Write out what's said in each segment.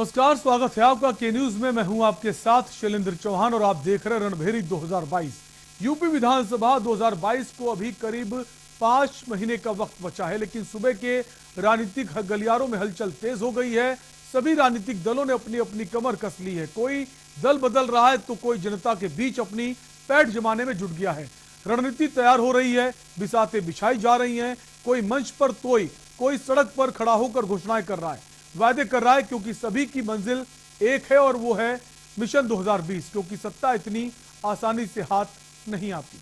नमस्कार, स्वागत है आपका के न्यूज में। मैं हूं आपके साथ शैलेंद्र चौहान और आप देख रहे हैं रणभेरी 2022। यूपी विधानसभा 2022 को अभी करीब 5 महीने का वक्त बचा है, लेकिन सुबह के राजनीतिक गलियारों में हलचल तेज हो गई है। सभी राजनीतिक दलों ने अपनी अपनी कमर कस ली है। कोई दल बदल रहा है तो कोई जनता के बीच अपनी पैठ जमाने में जुट गया है। रणनीति तैयार हो रही है, बिसातें बिछाई जा रही हैं। कोई मंच पर तो कोई सड़क पर खड़ा होकर घोषणाएं कर रहा है, वादे कर रहा है, क्योंकि सभी की मंजिल एक है और वो है मिशन 2020। क्योंकि सत्ता इतनी आसानी से हाथ नहीं आती।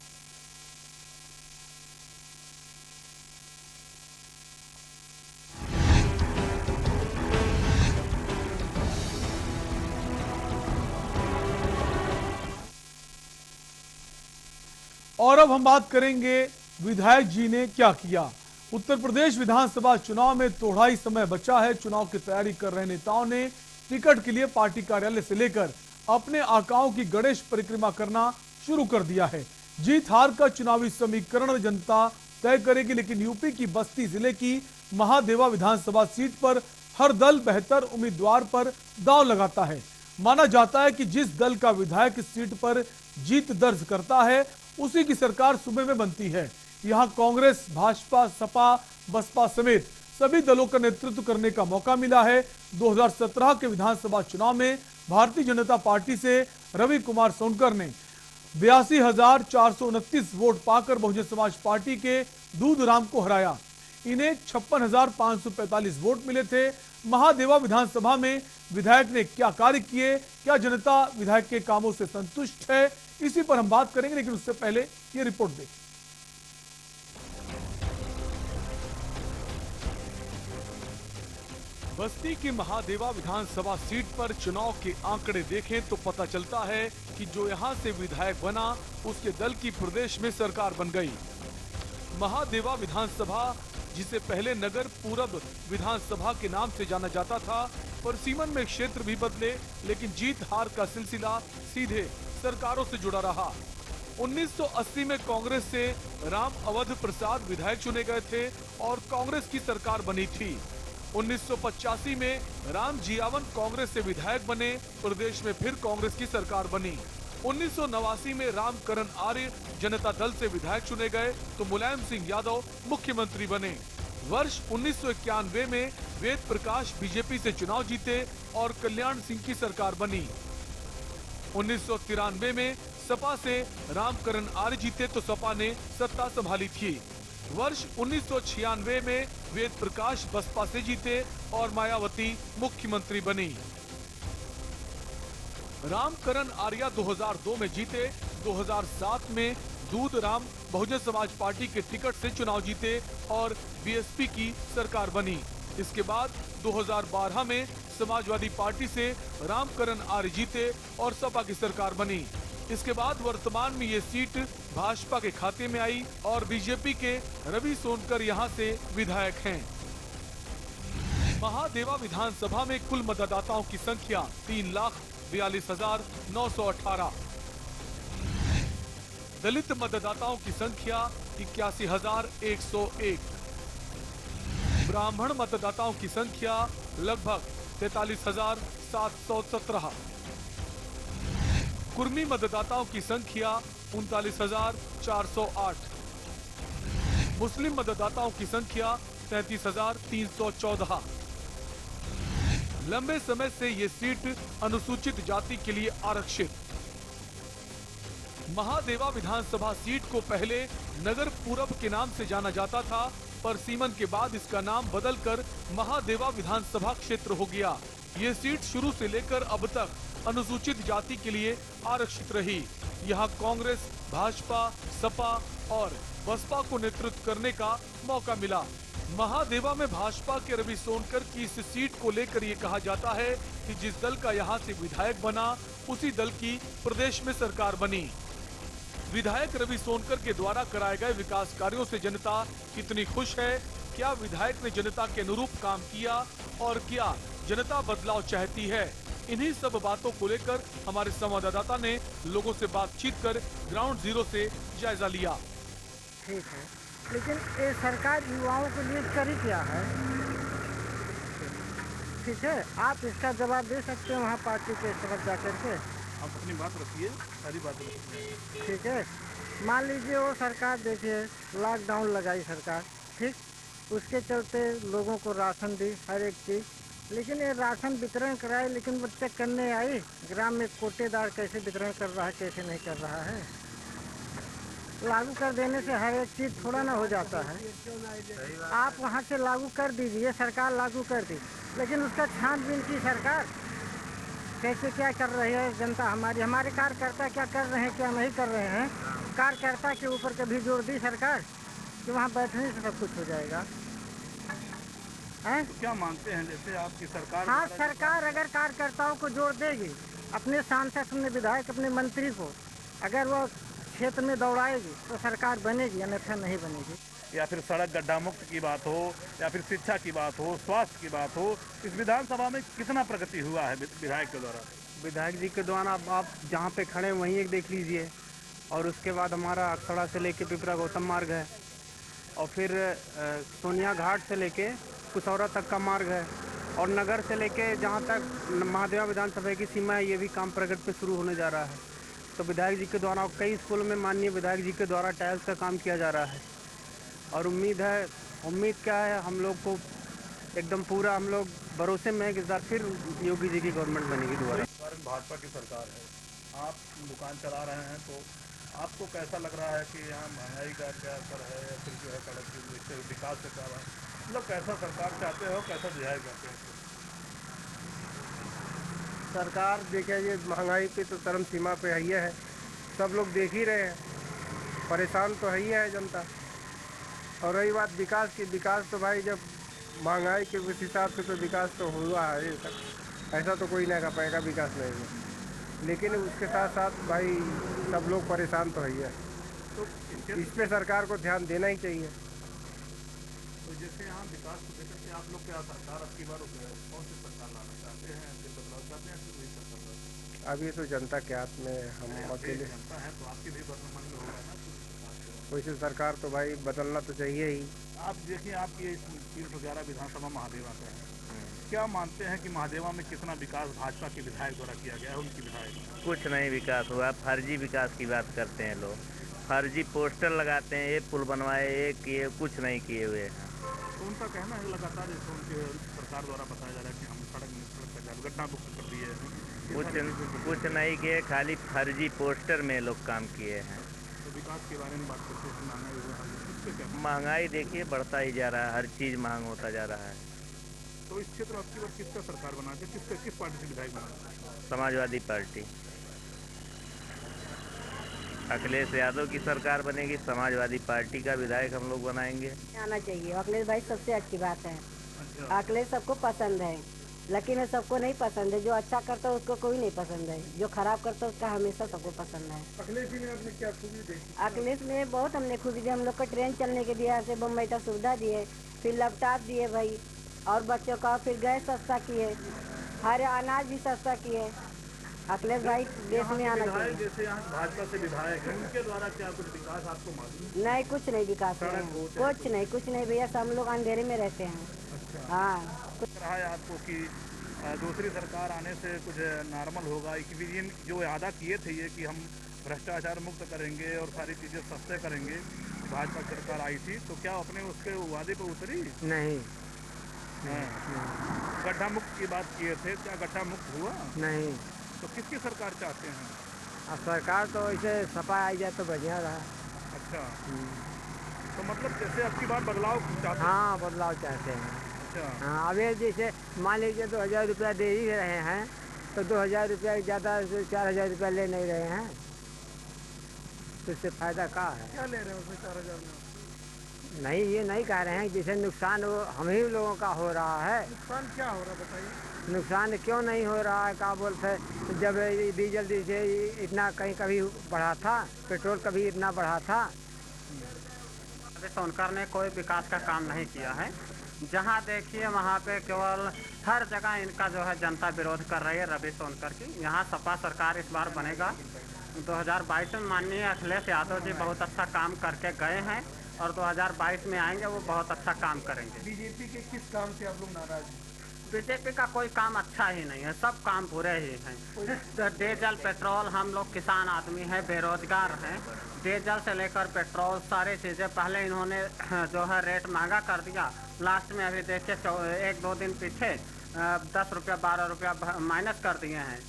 और अब हम बात करेंगे विधायक जी ने क्या किया। उत्तर प्रदेश विधानसभा चुनाव में थोड़ा ही समय बचा है। चुनाव की तैयारी कर रहे नेताओं ने टिकट के लिए पार्टी कार्यालय से लेकर अपने आकाओं की गणेश परिक्रमा करना शुरू कर दिया है। जीत हार का चुनावी समीकरण जनता तय करेगी, लेकिन यूपी की बस्ती जिले की महादेवा विधानसभा सीट पर हर दल बेहतर उम्मीदवार पर दांव लगाता है। माना जाता है कि जिस दल का विधायक इस सीट पर जीत दर्ज करता है उसी की सरकार सूबे में बनती है। यहां कांग्रेस, भाजपा, सपा, बसपा समेत सभी दलों का नेतृत्व करने का मौका मिला है। 2017 के विधानसभा चुनाव में भारतीय जनता पार्टी से रवि कुमार सोनकर ने 82,429 वोट पाकर बहुजन समाज पार्टी के दूधराम को हराया। इन्हें 56,545 वोट मिले थे। महादेवा विधानसभा में विधायक ने क्या कार्य किए, क्या जनता विधायक के कामों से संतुष्ट है, इसी पर हम बात करेंगे, लेकिन उससे पहले ये रिपोर्ट देखिए। बस्ती की महादेवा विधानसभा सीट पर चुनाव के आंकड़े देखें तो पता चलता है कि जो यहां से विधायक बना उसके दल की प्रदेश में सरकार बन गई। महादेवा विधानसभा, जिसे पहले नगर पूरब विधानसभा के नाम से जाना जाता था, पर सीमन में क्षेत्र भी बदले, लेकिन जीत हार का सिलसिला सीधे सरकारों से जुड़ा रहा। 1980 में कांग्रेस से राम अवध प्रसाद विधायक चुने गए थे और कांग्रेस की सरकार बनी थी। 1985 में राम जियावन कांग्रेस से विधायक बने, प्रदेश में फिर कांग्रेस की सरकार बनी। 1989 में रामकरण आर्य जनता दल से विधायक चुने गए तो मुलायम सिंह यादव मुख्यमंत्री बने। वर्ष 1991 में वेद प्रकाश बीजेपी से चुनाव जीते और कल्याण सिंह की सरकार बनी। 1993 में सपा से रामकरण आर्य जीते तो सपा ने सत्ता संभाली थी। वर्ष 1996 में वेद प्रकाश बसपा से जीते और मायावती मुख्यमंत्री बनी। रामकरण आर्य 2002 में जीते। 2007 में दूधराम बहुजन समाज पार्टी के टिकट से चुनाव जीते और बीएसपी की सरकार बनी। इसके बाद 2012 में समाजवादी पार्टी से रामकरण आर्य जीते और सपा की सरकार बनी। इसके बाद वर्तमान में ये सीट भाजपा के खाते में आई और बीजेपी के रवि सोनकर यहां से विधायक हैं। महादेवा विधानसभा में कुल मतदाताओं की संख्या 3,42,918। दलित मतदाताओं की संख्या 81,101। ब्राह्मण मतदाताओं की संख्या लगभग 43,717। कुर्मी मतदाताओं की संख्या 39,408। मुस्लिम मतदाताओं की संख्या 33,314। लंबे समय से ये सीट अनुसूचित जाति के लिए आरक्षित। महादेवा विधानसभा सीट को पहले नगर पूरब के नाम से जाना जाता था, पर सीमन के बाद इसका नाम बदलकर महादेवा विधानसभा क्षेत्र हो गया। ये सीट शुरू से लेकर अब तक अनुसूचित जाति के लिए आरक्षित रही। यहाँ कांग्रेस, भाजपा, सपा और बसपा को नेतृत्व करने का मौका मिला। महादेवा में भाजपा के रवि सोनकर की इस सीट को लेकर ये कहा जाता है कि जिस दल का यहाँ से विधायक बना उसी दल की प्रदेश में सरकार बनी। विधायक रवि सोनकर के द्वारा कराए गए विकास कार्यों से जनता कितनी खुश है? क्या विधायक ने जनता के अनुरूप काम किया और क्या जनता बदलाव चाहती है? इन्हीं सब बातों को लेकर हमारे संवाददाता ने लोगों से बातचीत कर ग्राउंड जीरो से जायजा लिया। ठीक है, लेकिन ये सरकार युवाओं के लिए करी क्या है? ठीक है, आप इसका जवाब दे सकते हैं वहाँ पार्टी के तरफ जा कर के। आप अपनी बात रखिए, सारी बात रखिए। ठीक है, मान लीजिए वो सरकार देखिए लॉकडाउन लगाई सरकार, ठीक, उसके चलते लोगों को राशन दी हर एक चीज़, लेकिन ये राशन वितरण कराए लेकिन वो चेक करने आई ग्राम में कोटेदार कैसे वितरण कर रहा है कैसे नहीं कर रहा है। लागू कर देने से हर एक चीज़ थोड़ा ना हो जाता है। आप वहाँ से लागू कर दीजिए, सरकार लागू कर दी, लेकिन उसका छानबीन की सरकार कैसे क्या कर रही है जनता हमारी, हमारे कार्यकर्ता क्या कर रहे हैं क्या नहीं कर रहे हैं, कार्यकर्ता के ऊपर कभी जोर दी सरकार कि वहाँ बैठने से सब कुछ हो जाएगा हैं? तो क्या मानते हैं जैसे आपकी सरकार? हाँ, सरकार अगर कार्यकर्ताओं को जोर देगी, अपने सांसद अपने विधायक अपने मंत्री को अगर वो क्षेत्र में दौड़ाएगी तो सरकार बनेगी, अन्यथा नहीं बनेगी। या फिर सड़क गड्ढा मुक्त की बात हो या फिर शिक्षा की बात हो, स्वास्थ्य की बात हो, इस विधानसभा में कितना प्रगति हुआ है विधायक के द्वारा? विधायक जी के द्वारा अब आप जहाँ पे खड़े हैं वहीं एक देख लीजिए, और उसके बाद हमारा अक्षड़ा से लेके पिपरा गौतम मार्ग है, और फिर सोनिया घाट से लेके कुसौरा तक का मार्ग है, और नगर से लेके जहाँ तक महादेवा विधानसभा की सीमा है ये भी काम प्रगति पे शुरू होने जा रहा है। तो विधायक जी के द्वारा कई स्कूलों में माननीय विधायक जी के द्वारा टाइल्स का काम किया जा रहा है, और उम्मीद क्या है हम लोग को एकदम पूरा हम लोग भरोसे में है कि इस बार फिर योगी जी की गवर्नमेंट बनेगी दोबारा। भाजपा की सरकार है, आप दुकान चला रहे हैं, तो आपको कैसा लग रहा है कि यहाँ महंगाई का क्या असर है या फिर जो है सड़क के विकास से क्या है, मतलब कैसा सरकार चाहते हो, कैसा विधायक चाहते हैं? सरकार देखिए ये महंगाई पे तो चरम सीमा पे है ही है, सब लोग देख ही रहे हैं, परेशान तो है ही है जनता। और रही बात विकास की, विकास तो भाई जब महंगाई के उस हिसाब से तो विकास तो हुआ है तक, ऐसा तो कोई नहीं कर पाएगा विकास नहीं है, लेकिन उसके साथ साथ भाई सब लोग परेशान तो है ही है, तो इस पे सरकार को ध्यान देना ही चाहिए। तो जैसे यहाँ विकास को लेकर के आप लोग क्या सरकार अब की बार कौन सी सरकार लाना चाहते हैं, फिर बदलाव चाहते हैं, फिर वही सरकार? अब ये तो जनता के हाथ में, हम अकेले जनता है तो आपके भी मन में होगा ना वैसे सरकार तो भाई बदलना तो चाहिए ही। आप देखिए आपकी ये 311 विधानसभा महादेवा का है, क्या मानते हैं कि महादेवा में कितना विकास भाजपा के विधायक द्वारा किया गया है? उनकी विधायक कुछ नहीं विकास हुआ, फर्जी विकास की बात करते हैं लोग, फर्जी पोस्टर लगाते हैं, ये पुल बनवाए, ये किए, कुछ नहीं किए हुए हैं। तो उनका कहना है लगातार जैसे उनके सरकार द्वारा बताया जा रहा है कि हम सड़क का गड्ढा मुक्त कर दिए हैं, कुछ नहीं किए, खाली फर्जी पोस्टर में लोग काम किए हैं। तो विकास के बारे में बात करते हैं, महंगाई महंगाई देखिए बढ़ता ही जा रहा है, हर चीज़ महंग होता जा रहा है। तो इस क्षेत्र में आपकी बार किसका सरकार बनाते हैं, किस पार्टी से विधायक बनाते हैं? समाजवादी पार्टी, अखिलेश यादव की सरकार बनेगी, समाजवादी पार्टी का विधायक हम लोग बनाएंगे। आना चाहिए, अखिलेश भाई सबसे अच्छी बात है। अच्छा, अखिलेश सबको पसंद है, लेकिन सबको नहीं पसंद है, जो अच्छा करता है उसको कोई नहीं पसंद है, जो खराब करता है उसका हमेशा सबको पसंद है। अखिलेश जी ने अपने क्या खूबी देखी? अखिलेश ने बहुत हमने खुशी दी, हम लोग को ट्रेन चलने के दिया से बम्बई तक सुविधा दिए, फिर लैपटॉप दिए भाई, और बच्चों का फिर गैस सस्ता किए, हर अनाज भी सस्ता किए। अखिलेश भाई देश में आना चाहिए। जैसे यहाँ भाजपा से विधायक है, उनके द्वारा क्या कुछ विकास आपको मालूम? नहीं, कुछ नहीं विकास है, कुछ नहीं भैया, सब लोग अंधेरे में रहते हैं। अच्छा, हाँ, रहा है आपको कि दूसरी सरकार आने से कुछ नॉर्मल होगा, एक विजन जो वादा किए थे ये कि हम भ्रष्टाचार मुक्त करेंगे और सारी चीज़ें सस्ते करेंगे, भाजपा सरकार आई थी, तो क्या अपने उसके वादे पर उतरी? नहीं गड्ढा मुक्त की बात किए थे, क्या गड्ढा मुक्त हुआ? नहीं, तो किसकी सरकार चाहते हैं? अब सरकार तो ऐसे सफा आई जाए तो बढ़िया रहा। अच्छा, तो मतलब जैसे अब की बार बदलाव चाहते हैं? हाँ, बदलाव चाहते हैं। अच्छा, हाँ, अब ये जैसे मान लीजिए 2000 रुपया दे ही रहे हैं तो 2000 रुपया ज़्यादा 4000 रुपया ले नहीं रहे हैं, तो इससे फायदा क्या है? क्या ले रहे हो 4000 में? नहीं, ये नहीं कह रहे हैं जैसे नुकसान वो हम ही लोगों का हो रहा है। नुकसान क्या हो रहा है बताइए? नुकसान क्यों नहीं हो रहा है, क्या बोलते हैं, जब डीजल से इतना कहीं कभी बढ़ा था, पेट्रोल कभी इतना बढ़ा था। रवि सोनकर ने कोई विकास का काम नहीं किया है, जहाँ देखिए वहाँ पे केवल हर जगह इनका जो है जनता विरोध कर रही है रवि सोनकर की। यहाँ सपा सरकार इस बार बनेगा। 2022 में माननीय अखिलेश यादव जी बहुत अच्छा काम करके गए हैं और 2022 में आएंगे वो बहुत अच्छा काम करेंगे। बीजेपी के किस काम से आप लोग नाराज हैं? बीजेपी का कोई काम अच्छा ही नहीं है, सब काम बुरे ही हैं। डीजल पेट्रोल, हम लोग किसान आदमी हैं, बेरोजगार हैं। डीजल से लेकर पेट्रोल सारी चीज़ें पहले इन्होंने जो है रेट महंगा कर दिया। लास्ट में अभी देखिए 1-2 दिन पीछे 10 रुपया 12 रुपया माइनस कर दिए हैं।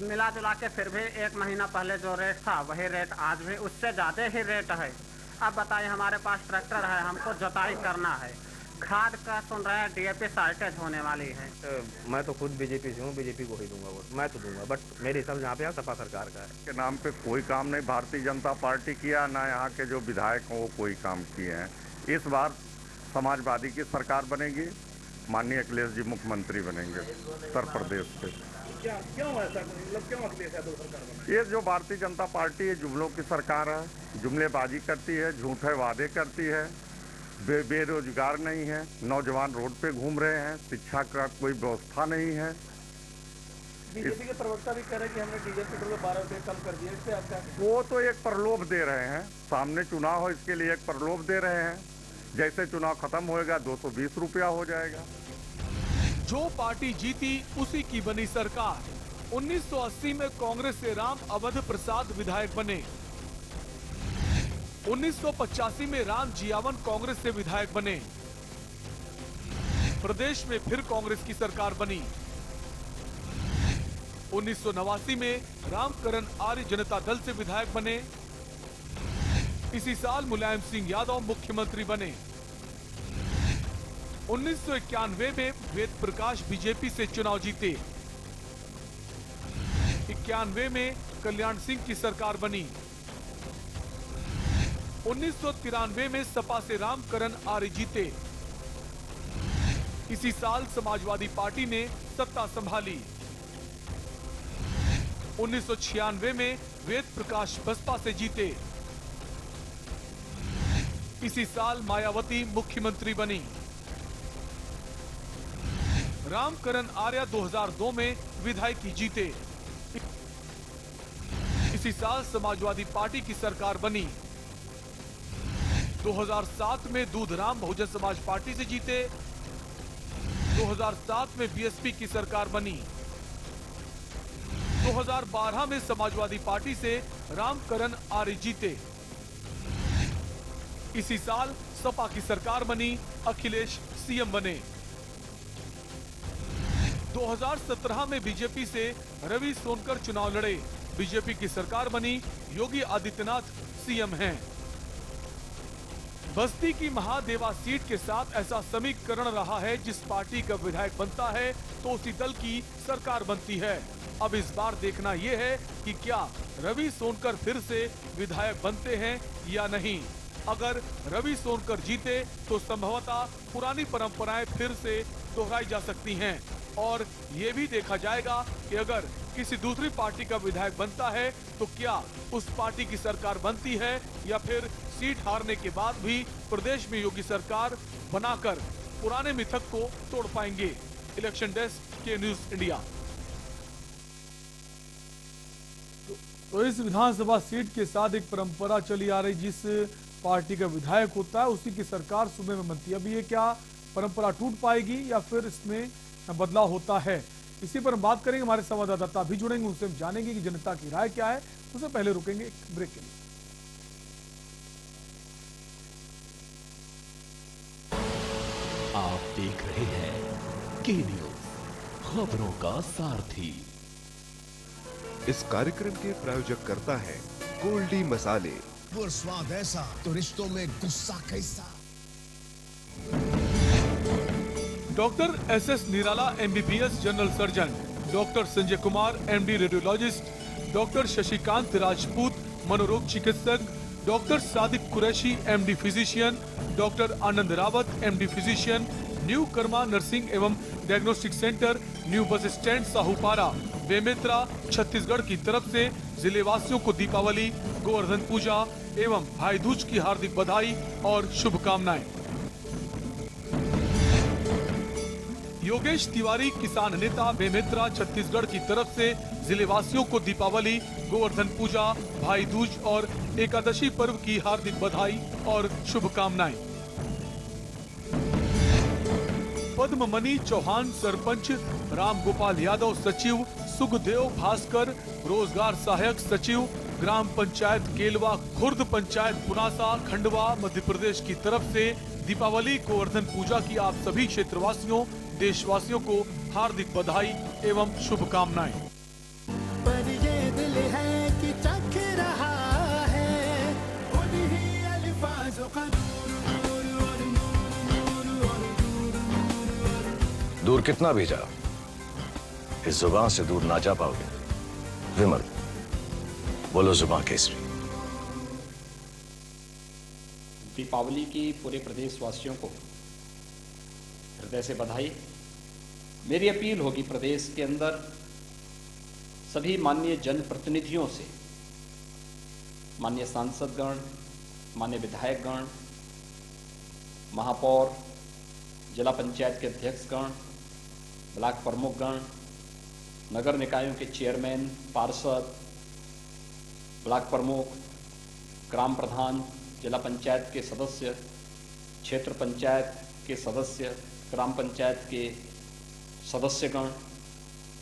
मिला जुला के फिर भी 1 महीना पहले जो रेट था वही रेट आज भी उससे ज़्यादा ही रेट है। अब बताइए, हमारे पास ट्रैक्टर है, हमको जुताई करना है, खाद का सुन रहे हैं डीएपी शॉर्टेज होने वाली है। मैं तो खुद बीजेपी से हूँ, बीजेपी को ही दूंगा वोट। मैं तो दूंगा, बट मेरे हिसाब से यहाँ पे सपा सरकार का है। के नाम पे कोई काम नहीं भारतीय जनता पार्टी किया, ना यहाँ के जो विधायक हैं वो कोई काम किए हैं। इस बार समाजवादी की सरकार बनेगी, माननीय अखिलेश जी मुख्यमंत्री बनेंगे उत्तर प्रदेश से। क्यों ऐसा, मतलब क्यों अखिलेश यादव सरकार बने? ये जो भारतीय जनता पार्टी है जुमलों की सरकार है, जुमलेबाजी करती है, झूठे वादे करती है, बेरोजगार नहीं है, नौजवान रोड पे घूम रहे हैं, शिक्षा का कोई व्यवस्था नहीं है। बीजेपी के प्रवक्ता भी कह रहे हैं कि हमने डीजल पेट्रोल 12 रुपये कम कर दिया, इससे आपका? वो तो एक प्रलोभ दे रहे हैं, सामने चुनाव हो इसके लिए एक प्रलोभ दे रहे हैं। जैसे चुनाव खत्म होएगा 220 रुपया हो जाएगा। जो पार्टी जीती उसी की बनी सरकार। 1980 में कांग्रेस से राम अवध प्रसाद विधायक बने। 1985 में राम जियावन कांग्रेस से विधायक बने। प्रदेश में फिर कांग्रेस की सरकार बनी। 1989 में रामकरण आर्य जनता दल से विधायक बने। इसी साल मुलायम सिंह यादव मुख्यमंत्री बने। 1991 में वेद प्रकाश बीजेपी से चुनाव जीते। 91 में कल्याण सिंह की सरकार बनी। 1993 में सपा से रामकरण आर्य जीते। इसी साल समाजवादी पार्टी ने सत्ता संभाली। 1996 में वेद प्रकाश बसपा से जीते। इसी साल मायावती मुख्यमंत्री बनी। रामकरण आर्य 2002 में विधायकी जीते। इसी साल समाजवादी पार्टी की सरकार बनी। 2007 में दूधराम बहुजन समाज पार्टी से जीते। 2007 में बीएसपी की सरकार बनी। 2012 में समाजवादी पार्टी से रामकरण आर्य जीते। इसी साल सपा की सरकार बनी, अखिलेश सीएम बने। 2017 में बीजेपी से रवि सोनकर चुनाव लड़े, बीजेपी की सरकार बनी, योगी आदित्यनाथ सीएम हैं। बस्ती की महादेवा सीट के साथ ऐसा समीकरण रहा है, जिस पार्टी का विधायक बनता है तो उसी दल की सरकार बनती है। अब इस बार देखना यह है कि क्या रवि सोनकर फिर से विधायक बनते हैं या नहीं। अगर रवि सोनकर जीते तो संभवतः पुरानी परंपराएं फिर से दोहराई जा सकती हैं और ये भी देखा जाएगा कि अगर किसी दूसरी पार्टी का विधायक बनता है तो क्या उस पार्टी की सरकार बनती है या फिर सीट हारने के बाद भी प्रदेश में योगी सरकार बनाकर पुराने मिथक को तोड़ पाएंगे। इलेक्शन डेस्क के न्यूज इंडिया। तो इस विधानसभा सीट के साथ एक परंपरा चली आ रही, जिस पार्टी का विधायक होता है उसी की सरकार सूबे में बनती है। अब ये क्या परंपरा टूट पाएगी या फिर इसमें बदलाव होता है, इसी पर हम बात करेंगे। हमारे संवाददाता भी जुड़ेंगे, उनसे हम जानेंगे कि जनता की राय क्या है। उससे पहले रुकेंगे एक ब्रेक के लिए। आप देख रहे हैं के न्यूज, खबरों का सारथी। इस कार्यक्रम के प्रायोजक करता है गोल्डी मसाले। वो स्वाद ऐसा तो रिश्तों में गुस्सा कैसा। Doctor SS Nirala MBBS general surgeon, doctor Sanjay Kumar MD radiologist, doctor Shashikant Rajput मनोरोग चिकित्सक, doctor Sadiq Qureshi MD physician, doctor Anand Rawat MD physician, new Karma nursing एवं diagnostic centre, new bus stand Sahupara, Bemetara, Chhattisgarh की तरफ से जिले वासियों को दीपावली, गोवर्धन पूजा एवं भाई दूज की हार्दिक बधाई और शुभकामनाएं। योगेश तिवारी किसान नेता, बेमेतरा, छत्तीसगढ़ की तरफ से जिले वासियों को दीपावली, गोवर्धन पूजा, भाई दूज और एकादशी पर्व की हार्दिक बधाई और शुभकामनाएं। पद्ममणि चौहान सरपंच, राम गोपाल यादव सचिव, सुखदेव भास्कर रोजगार सहायक सचिव, ग्राम पंचायत केलवा खुर्द, पंचायत पुनासा खंडवा मध्य प्रदेश की तरफ से दीपावली गोवर्धन पूजा की आप सभी क्षेत्रवासियों, देशवासियों को हार्दिक बधाई एवं शुभकामनाएं। पर ये दिल है कि चख रहा है उन्हीं अल्फाजों का दूर कितना भी जाओ, इस जुबान से दूर ना जा पाओगे। विमल, बोलो जुबान केसरी। दीपावली की पूरे प्रदेशवासियों को हृदय से बधाई। मेरी अपील होगी प्रदेश के अंदर सभी माननीय जनप्रतिनिधियों से, माननीय सांसदगण, माननीय विधायकगण, महापौर, जिला पंचायत के अध्यक्षगण, ब्लॉक प्रमुखगण, नगर निकायों के चेयरमैन, पार्षद, ब्लॉक प्रमुख, ग्राम प्रधान, जिला पंचायत के सदस्य, क्षेत्र पंचायत के सदस्य, ग्राम पंचायत के सदस्यगण,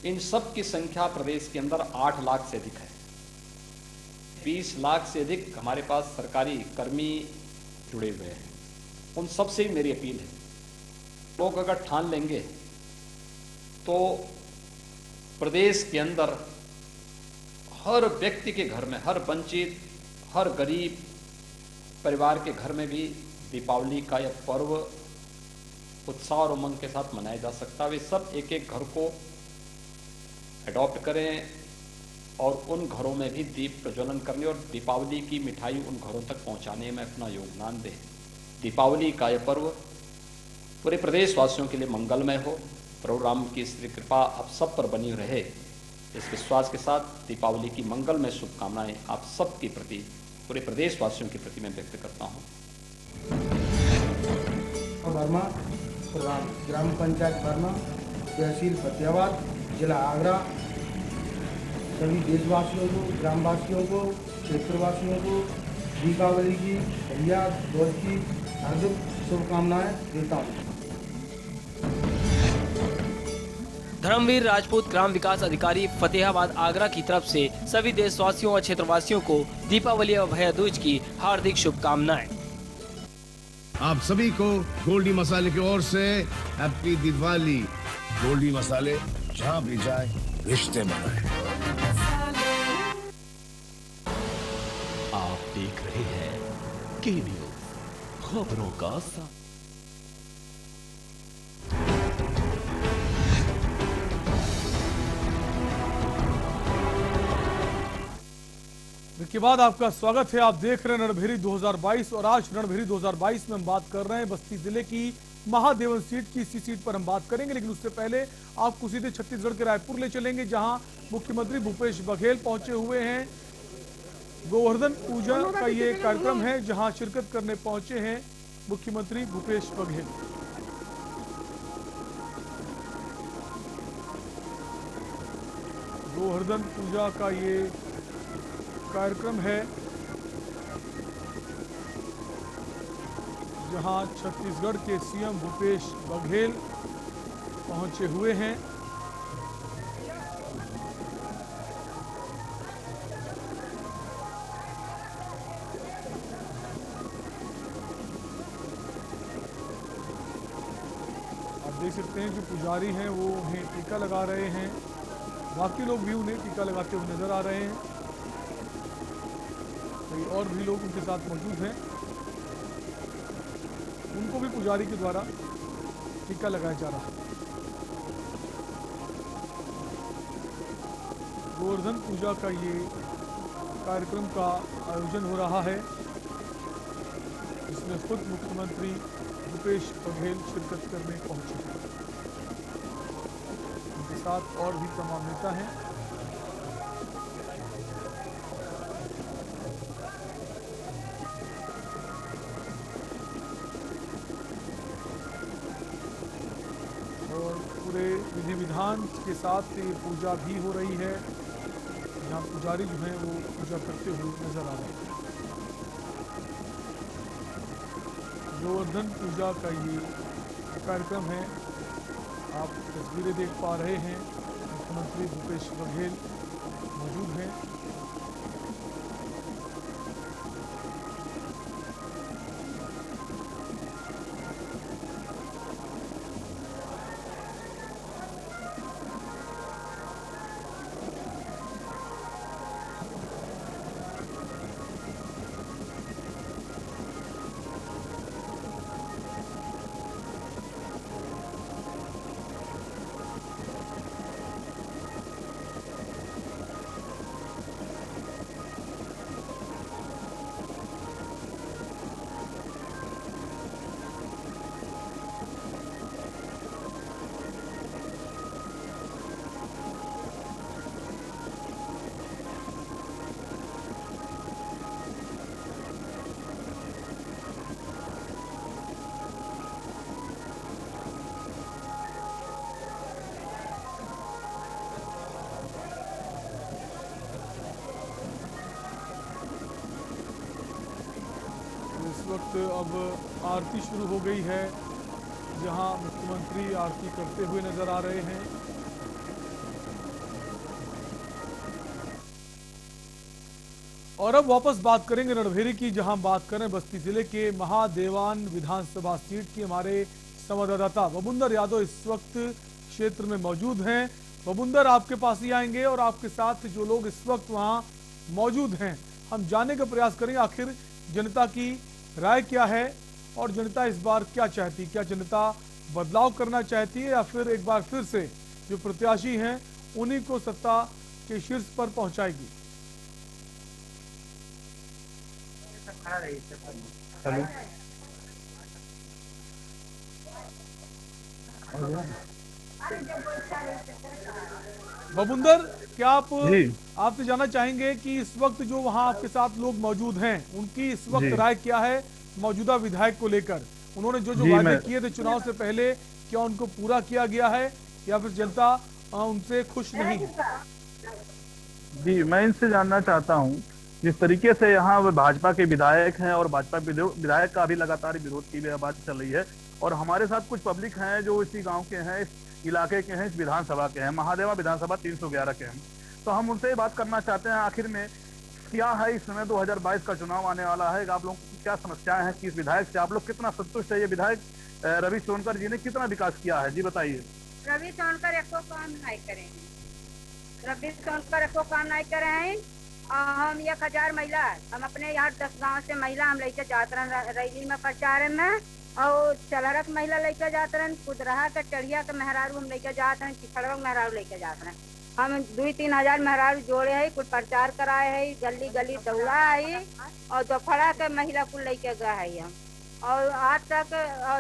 इन सब की संख्या प्रदेश के अंदर 8 लाख से अधिक है। 20 लाख से अधिक हमारे पास सरकारी कर्मी जुड़े हुए हैं। उन सब से मेरी अपील है, लोग अगर ठान लेंगे तो प्रदेश के अंदर हर व्यक्ति के घर में, हर वंचित, हर गरीब परिवार के घर में भी दीपावली का यह पर्व उत्साह और उमंग के साथ मनाया जा सकता है। वे सब एक एक घर को अडॉप्ट करें और उन घरों में भी दीप प्रज्वलन करने और दीपावली की मिठाई उन घरों तक पहुंचाने में अपना योगदान दें। दीपावली का यह पर्व पूरे प्रदेशवासियों के लिए मंगलमय हो। प्रभु राम की श्री कृपा आप सब पर बनी रहे, इस विश्वास के साथ दीपावली की मंगलमय शुभकामनाएं आप सब के प्रति, पूरे प्रदेशवासियों के प्रति मैं व्यक्त करता हूं। वर्मा, ग्राम पंचायत वर्मा, तहसील फतेहाबाद, जिला आगरा, सभी देशवासियों को, ग्रामवासियों को, क्षेत्रवासियों को दीपावली की भैया ध्वज की हार्दिक शुभकामनाएं देता हूँ। धर्मवीर राजपूत ग्राम विकास अधिकारी फतेहाबाद आगरा की तरफ से सभी देशवासियों और क्षेत्रवासियों को दीपावली और भैया दूज की हार्दिक शुभकामनाएं। आप सभी को गोल्डी मसाले की ओर से हैप्पी दिवाली। गोल्डी मसाले, जहाँ भी जाए रिश्ते बनाए। आप देख रहे हैं के न्यूज़, खबरों का साथ। के बाद आपका स्वागत है। आप देख रहे हैं रणभेरी 2022 और आज रणभेरी 2022 में हम बात कर रहे हैं बस्ती जिले की महादेवन सीट की। इसी सीट पर हम बात करेंगे, लेकिन उससे पहले आपको सीधे छत्तीसगढ़ के रायपुर ले चलेंगे, जहां मुख्यमंत्री भूपेश बघेल पहुंचे हुए हैं। गोवर्धन पूजा का ये कार्यक्रम है जहां शिरकत करने पहुंचे हैं मुख्यमंत्री भूपेश बघेल। गोवर्धन पूजा का ये कार्यक्रम है जहां छत्तीसगढ़ के सीएम भूपेश बघेल पहुंचे हुए हैं। आप देख सकते हैं जो पुजारी हैं वो उन्हें टीका लगा रहे हैं, बाकी लोग भी उन्हें टीका लगाते हुए नजर आ रहे हैं। कई और भी लोग उनके साथ मौजूद हैं, उनको भी पुजारी के द्वारा टीका लगाया जा रहा है। गोवर्धन पूजा का ये कार्यक्रम का आयोजन हो रहा है, जिसमें खुद मुख्यमंत्री भूपेश बघेल शिरकत करने पहुंचे हैं। उनके साथ और भी तमाम नेता हैं। पूरे विधि विधान के साथ ये पूजा भी हो रही है, जहाँ पुजारी जो हैं वो पूजा करते हुए नजर आ रहे हैं। गोवर्धन पूजा का ये कार्यक्रम है आप तस्वीरें देख पा रहे हैं, मुख्यमंत्री भूपेश बघेल मौजूद हैं। इस वक्त अब आरती शुरू हो गई है, जहां मुख्यमंत्री आरती करते हुए नजर आ रहे हैं। और अब वापस बात करेंगे रणभेरी की, जहां बात करें बस्ती जिले के महादेवान विधानसभा सीट की। हमारे संवाददाता बबुंदर यादव इस वक्त क्षेत्र में मौजूद हैं। बबुंदर, आपके पास ही आएंगे और आपके साथ जो लोग इस वक्त वहां मौजूद हैं, हम जानने का प्रयास करेंगे आखिर जनता की राय क्या है और जनता इस बार क्या चाहती। क्या जनता बदलाव करना चाहती है या फिर एक बार फिर से जो प्रत्याशी हैं उन्हीं को सत्ता के शीर्ष पर पहुंचाएगी? हेलो, बबुंदर, क्या आपसे जानना चाहेंगे कि इस वक्त जो वहां आपके साथ लोग मौजूद हैं उनकी इस वक्त राय क्या है मौजूदा विधायक को लेकर? उन्होंने जो वादे किए थे चुनाव से पहले, क्या उनको पूरा किया गया है या फिर जनता उनसे खुश नहीं है? जी, मैं इनसे जानना चाहता हूं, जिस तरीके से यहाँ भाजपा के विधायक हैं और भाजपा विधायक का भी लगातार विरोध की बात चल रही है, और हमारे साथ कुछ पब्लिक हैं जो इसी गांव के हैं, इस इलाके के हैं, इस विधानसभा के हैं, महादेवा विधानसभा 311 के हैं। तो हम उनसे बात करना चाहते हैं, आखिर में क्या है इस समय 2022 का चुनाव आने वाला है, आप लोगों की क्या समस्याएं हैं कि इस विधायक से आप लोग कितना संतुष्ट है? ये विधायक रवि सोनकर जी ने कितना विकास किया है, जी बताइए। रवि सोनकर एको काम नहीं करेंगे, रवि सोनकर एको काम नहीं करे हैं। हम 1000 महिला, हम अपने यहाँ 10 गांव से महिला हम लेके जाते रहे रैली में प्रचार में, और चलरक महिला लेके जाते रहे, कुदरहा के टड़िया के मेहरारू हम लेके जाते हैं, चिखड़वा के मेहरारू लेके जाते हैं। हम 2-3 हजार मेहरारू जोड़े है, कुछ प्रचार कराए है, गली गली दौड़ा है, और दोपहरा के महिला को लेके गए है हम। और आज तक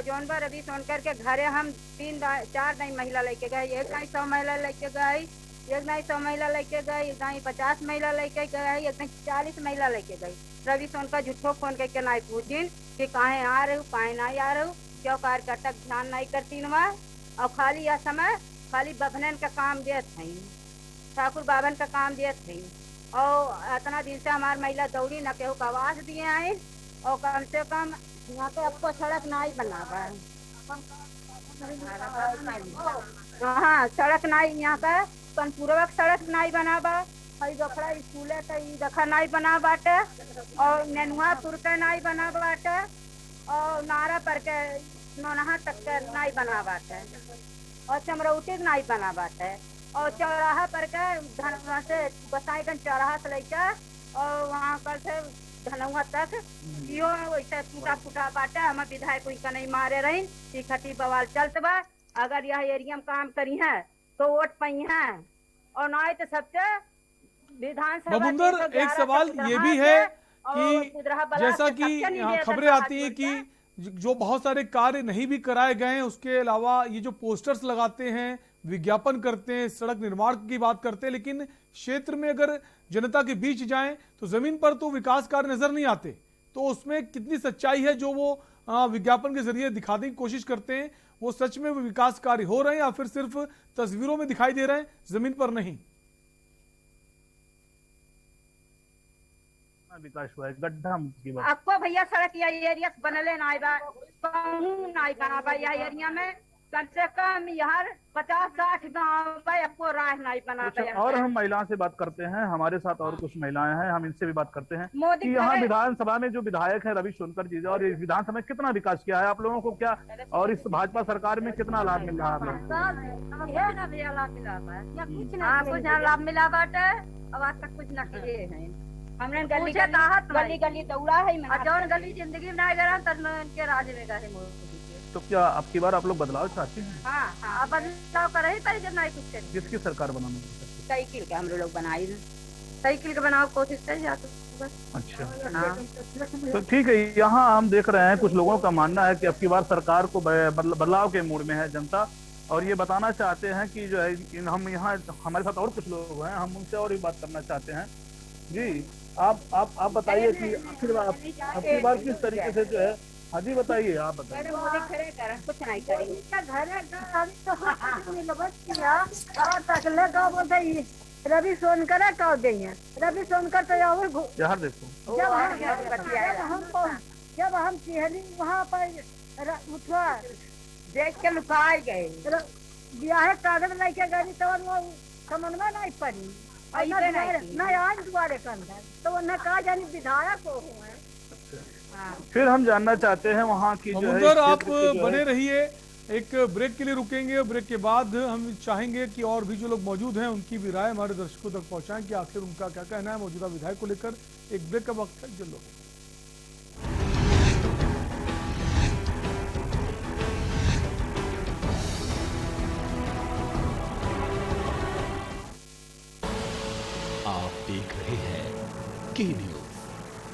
जौन बा रवि सोनकर के घरे हम 3-4 नई महिला लेके गए, एक नहीं 100 महिला लेके गए, एक नहीं 100 महिला लेके गए, एक नहीं 50 महिला लेके गए, एक नहीं 40 महिला लेके गई। रवि सोनकर झूठो फोन करके नहीं पूछिन कि काहे आ रहे हो, काहे नहीं आ रहे हो, क्यों कार्यकर्ता ध्यान नहीं करती न, और खाली यह समय खाली बभनन का काम देत है, ठाकुर बाबन का काम देत है। और इतना दिन से हमारी महिला दौड़ी न केहू का आवाज दिए आए, और कम से कम यहाँ पे आपको सड़क नहीं बना है। हाँ, सड़क नहीं यहाँ का पूर्वक सड़क नहीं बना बा, दोपहरा स्कूल देखा नहीं बना बाटे, और नेनुआपुर के नहीं बना बाटे, और नारा पर के नोनहा तक के नहीं बना बाटे, और चमरौती नहीं बना बाटे, और चौराहा पर के धनवा से गोसाईगंज चौराहा से लेकर और वहाँ पर से धनवा तक यो वैसे टूटा फूटा बाटे। हम विधायक कोई का नहीं मारे रही, खटी बवाल चलत बा। अगर यह एरिया में काम करी है तो वोट पाई है, और नहीं तो सबसे विधानसभा। बबुंदर, एक सवाल ये भी है कि जैसा कि खबरें आती हैं कि जो बहुत सारे कार्य नहीं भी कराए गए हैं, उसके अलावा ये जो पोस्टर्स लगाते हैं, विज्ञापन करते हैं, सड़क निर्माण की बात करते हैं, लेकिन क्षेत्र में अगर जनता के बीच जाएं तो जमीन पर तो विकास कार्य नजर नहीं आते। तो उसमें कितनी सच्चाई है जो वो विज्ञापन के जरिए दिखाने की कोशिश करते हैं? वो सच में वो विकास कार्य हो रहे हैं या फिर सिर्फ तस्वीरों में दिखाई दे रहे हैं, जमीन पर नहीं? विकास हुआ है, गड्ढा मुक्ति आपको भैया सड़क या एरिया बनले नहीं बा, कहूं नहीं बना बा यह एरिया में, कम से कम यहाँ 50-60 गाँव में आपको राह नहीं बनाता है। और हम महिलाओं से बात करते हैं, हमारे साथ और कुछ महिलाएं हैं, हम इनसे भी बात करते हैं मोदी कि यहाँ करे- विधानसभा में जो विधायक है रवि सोनकर जी, और इस विधानसभा में कितना विकास किया है आप लोगों को, क्या और इस भाजपा सरकार में कितना लाभ मिल रहा है आप लोगों को? हाँ, कुछ लाभ मिला बाटे, अब आज तक कुछ न किए हैं। हमने गली गली दौड़ा है, जौन गली जिंदगी में नहीं गया तब इनके राज में गए मोदी। तो क्या अब की बार आप लोग बदलाव चाहते हैं? हाँ, बदलाव कर रही पर जब नहीं कुछ करें। किसकी सरकार बनाना? साइकिल के हम लोग बनाई, साइकिल के बनाओ कोशिश कर जाते बस। अच्छा, हाँ। तो ठीक है। यहाँ हम देख रहे हैं कुछ लोगों का मानना है कि अब की बार सरकार को बदलाव के मूड में है जनता, और ये बताना चाहते हैं कि जो है हम यहाँ हमारे साथ और कुछ लोग हैं, हम उनसे और भी बात करना चाहते हैं। जी, आप बताइए कि आखिर आपकी बार किस तरीके से जो है, हाँ जी बताइए, आप बताइए। कुछ नहीं करेंगे। रवि सोनकर कह देंगे, रवि सोनकर तो यार देखो, जब हम चिहली वहाँ पर उठवा देख के लुकाए गए, ब्याह कागज लेके गई तो वो समझ में नहीं पड़ी, नहीं आज दुआरे के अंदर तो उन्हें कहा जानी विधायक हो है। फिर हम जानना चाहते हैं वहाँ की जो है, आप बने रहिए, एक ब्रेक के लिए रुकेंगे और ब्रेक के बाद हम चाहेंगे कि और भी जो लोग मौजूद हैं उनकी भी राय हमारे दर्शकों तक पहुंचाएं कि आखिर उनका क्या कहना है मौजूदा विधायक को लेकर। एक ब्रेक का वक्त है, जल्द आप देख रहे हैं के न्यूज,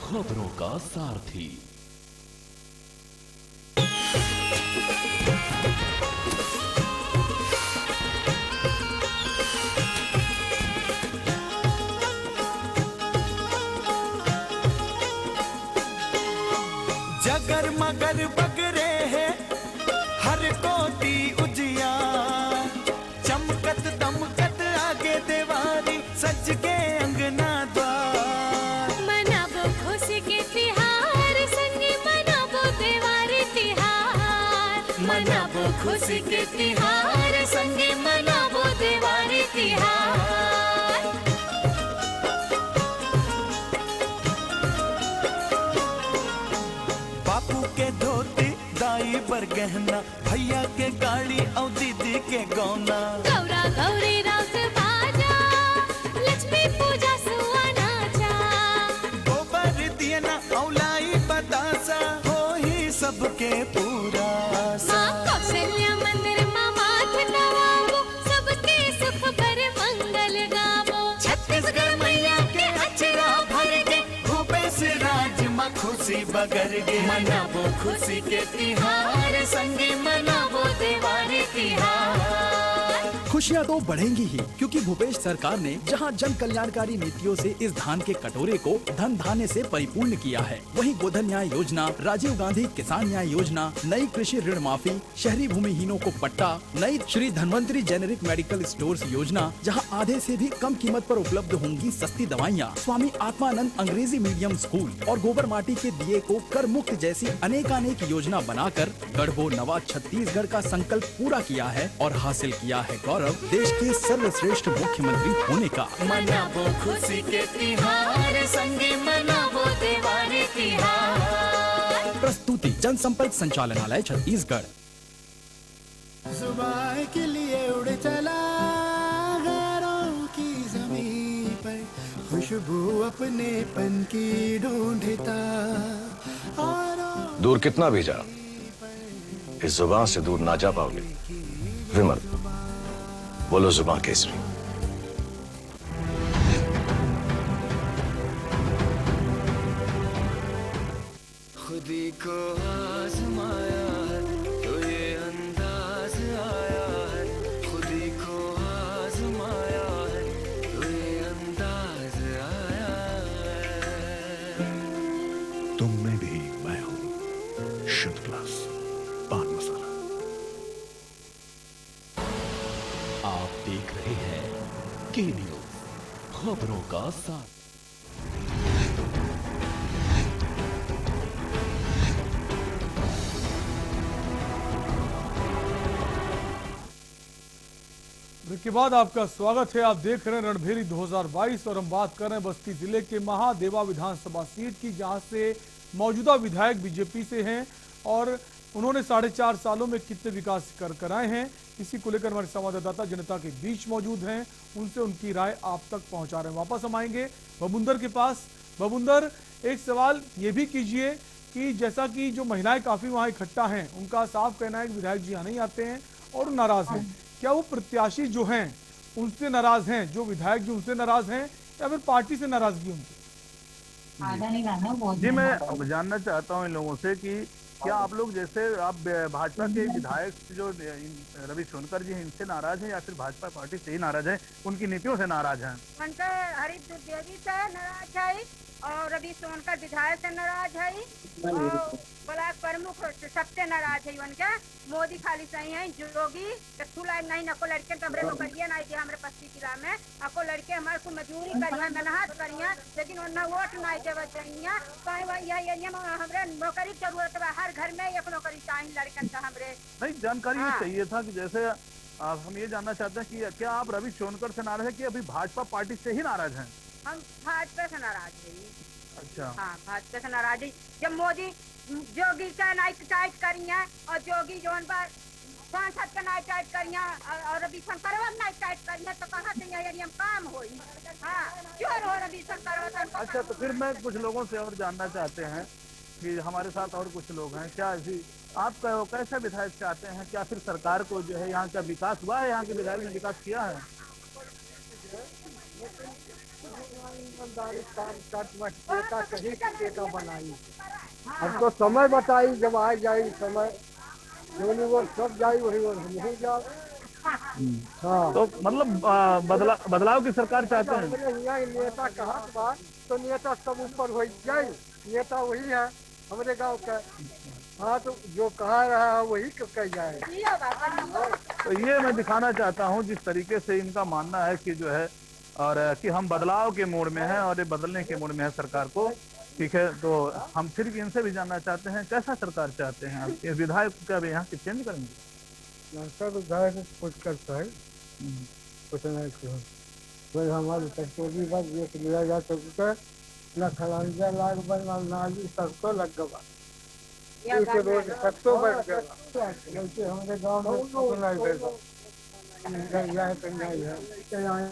खबरों का सारथी। जगर मगर बगरे है हर कोटी उजिया, चमकत दमकत आगे देवारी सज के अंगना द्वार। मनाबो खुशी के तिहार संगे मनाबो देवारी तिहार, मनाबो खुशी के तिहार संगे मनाबो देवारी तिहार। बापू के धोती दाई पर गहना, भैया के गाड़ी और दीदी के गौना। गौरा गौरी रास बाजा, लक्ष्मी पूजा सुहाना चा। गोबर दिया ना औलाई बतासा, हो ही सबके पूरा सा। माँ कौशल्या मंदिर माँ माथ नवाबो, सबके सुख पर मंगल गावो। छत्तीसगढ़ मैया के अचरा भर के, भूपेश राज माँ खुशी बगर गे। मनाबो खुशी के तिहार संगे मनाबो देवारी तिहार। खुशियाँ तो बढ़ेंगी ही, क्योंकि भूपेश सरकार ने जहां जन कल्याणकारी नीतियों से इस धान के कटोरे को धन धान्य से परिपूर्ण किया है, वहीं गोधन न्याय योजना, राजीव गांधी किसान न्याय योजना, नई कृषि ऋण माफी, शहरी भूमिहीनों को पट्टा, नई Shri Dhanvantari generic medical stores योजना, जहां आधे से भी कम कीमत पर उपलब्ध होंगी सस्ती दवाइयाँ, स्वामी आत्मानंद अंग्रेजी मीडियम स्कूल और गोबर माटी के दिए को कर मुक्त जैसी अनेकानेक योजना बनाकर गढ़बो नवा छत्तीसगढ़ का संकल्प पूरा किया है और हासिल किया है गौरव देश के सर्वश्रेष्ठ मुख्यमंत्री होने का। मनाबो खुशी के तिहार संगे मनाबो देवारी तिहार। प्रस्तुति जनसंपर्क संचालनालय छत्तीसगढ़। सुबह के लिए उड़ चला गैरों की जमीन पर, खुशबू अपने पन की ढूंढता। दूर कितना भी जा, इस जुबान से दूर ना जा पाओगे। विमल, बोलो जुबान केसरी। खुदी को आजमाया है तो ये अंदाज आया है, खुदी को आजमाया है तो ये अंदाज आया है। तुम में भी मैं हूं, शुद्ध क्लास पान मसाला। आप देख रहे हैं के न्यूज, खबरों का साथ। के बाद आपका स्वागत है। आप देख रहे हैं रणभेरी 2022 और हम बात कर रहे हैं बस्ती जिले के महादेवा विधानसभा सीट की, जहां से मौजूदा विधायक बीजेपी से हैं और उन्होंने 4.5 सालों में कितने विकास कराए हैं, इसी को लेकर हमारे संवाददाता जनता के बीच मौजूद हैं, उनसे उनकी राय आप तक पहुंचा रहे हैं। वापस हम आएंगे बबुंदर के पास। बबुंदर, एक सवाल ये भी कीजिए कि जैसा कि जो महिलाएं काफी वहां इकट्ठा हैं, उनका साफ कहना है कि विधायक जी यहाँ नहीं आते हैं और नाराज हैं। क्या वो प्रत्याशी जो हैं उनसे नाराज हैं, जो विधायक जी उनसे नाराज हैं, या फिर पार्टी से नाराजगी उनकी? जी, मैं जानना चाहता हूँ इन लोगों से कि क्या आप लोग, जैसे आप भाजपा के विधायक जो रवि सोनकर जी हैं, इनसे नाराज हैं या फिर भाजपा पार्टी से ही नाराज हैं, उनकी नीतियों से नाराज हैं? हरीश द्विवेदी से नाराज है और रवि सोनकर विधायक से नाराज है और ब्लॉक प्रमुख सबसे नाराज है। उनके मोदी खाली सही है, योगी नहीं नको लड़के हमरे को करिए ना हमारे पश्चिमी जिला में अको लड़के हमारे को मजदूरी करिए, मेहनत करिए, लेकिन उन्हें वोट नहीं देवे चाहिए। हमरे नौकरी की जरूरत है, हर घर में एक नौकरी चाहिए लड़कन का। हमरे नहीं, जानकारी ये चाहिए था कि जैसे हम ये जानना चाहते हैं कि क्या आप रवि सोनकर से नाराज है कि अभी भाजपा पार्टी से ही नाराज हैं? हम भाजपा से नाराज है। अच्छा, हाँ, भाजपा से नाराज है। जब मोदी जोगी का नाइट टाइट करिए और जोगी जोन बार सांसद का नाइट टाइट करिए और रवि शंकर नाइट टाइट करिए, तो कहाँ से ये काम होई? हाँ, क्यों हो रवि शंकर? अच्छा, तो फिर मैं कुछ लोगों से और जानना चाहते हैं कि हमारे साथ और कुछ लोग हैं, क्या ऐसी आप कैसे विधायक चाहते हैं? क्या फिर सरकार को जो है यहाँ का विकास हुआ है, यहाँ के विधायक ने विकास किया है? बनाई अब तो समय बताई, जब आ जाए समय वो सब जाए वही नहीं जाओ। हाँ, तो मतलब बदलाव की सरकार चाहते हैं। यहाँ नेता कहा बात तो नेता सब ऊपर हो जाए, नेता वही है हमारे गांव का। हाँ, तो जो कहा रहा है वही कह जाए। तो ये मैं दिखाना चाहता हूँ जिस तरीके से इनका मानना है कि जो है और कि हम बदलाव के मोड़ में हैं और ये बदलने के मोड़ में है सरकार को। ठीक है, तो हम फिर भी इनसे भी जानना चाहते हैं कैसा सरकार चाहते हैं आप? इस विधायक का भी यहाँ से चेंज करेंगे? विधायक कुछ करता है, कुछ नहीं कोई हमारी टोली बस ये लिया जा सकता है न, खलांजा लाग बना नाली सबको लग गवा, रोज सबको बढ़ गया। हमारे गाँव में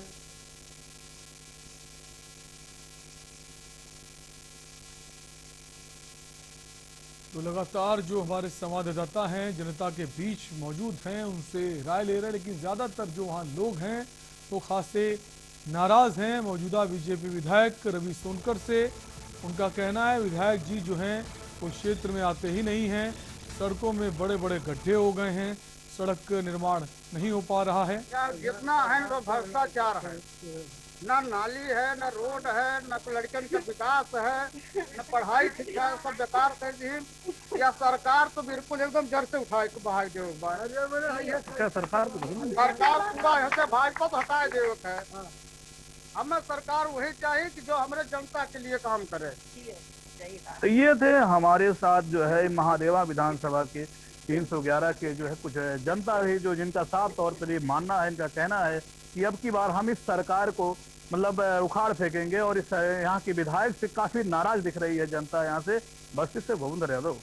तो लगातार जो हमारे संवाददाता हैं जनता के बीच मौजूद हैं, उनसे राय ले रहे हैं, लेकिन ज़्यादातर जो वहाँ लोग हैं वो खासे नाराज़ हैं मौजूदा बीजेपी विधायक रवि सोनकर से। उनका कहना है विधायक जी जो हैं वो क्षेत्र में आते ही नहीं हैं, सड़कों में बड़े बड़े गड्ढे हो गए हैं, सड़क निर्माण नहीं हो पा रहा है। जितना है तो भ्रष्टाचार है, न नाली है, न रोड है, न लड़कन का विकास है, न पढ़ाई शिक्षा, सब बेकार कर दी। या सरकार तो बिल्कुल एकदम जड़ से उठाए बाहर दे। क्या सरकार पूरा यहाँ से भाजपा तो हटाए दे है। हमें सरकार वही चाहिए कि जो हमारे जनता के लिए काम करे। तो ये थे हमारे साथ जो है महादेवा विधानसभा के 311 के जो है कुछ जनता है जो जिनका साफ तौर पर ये मानना है, इनका कहना है कि अब की बार हम इस सरकार को मतलब उखाड़ फेंकेंगे और इस यहाँ के विधायक से काफी नाराज दिख रही है जनता यहाँ से। बस्ती से बबुंदर यादव।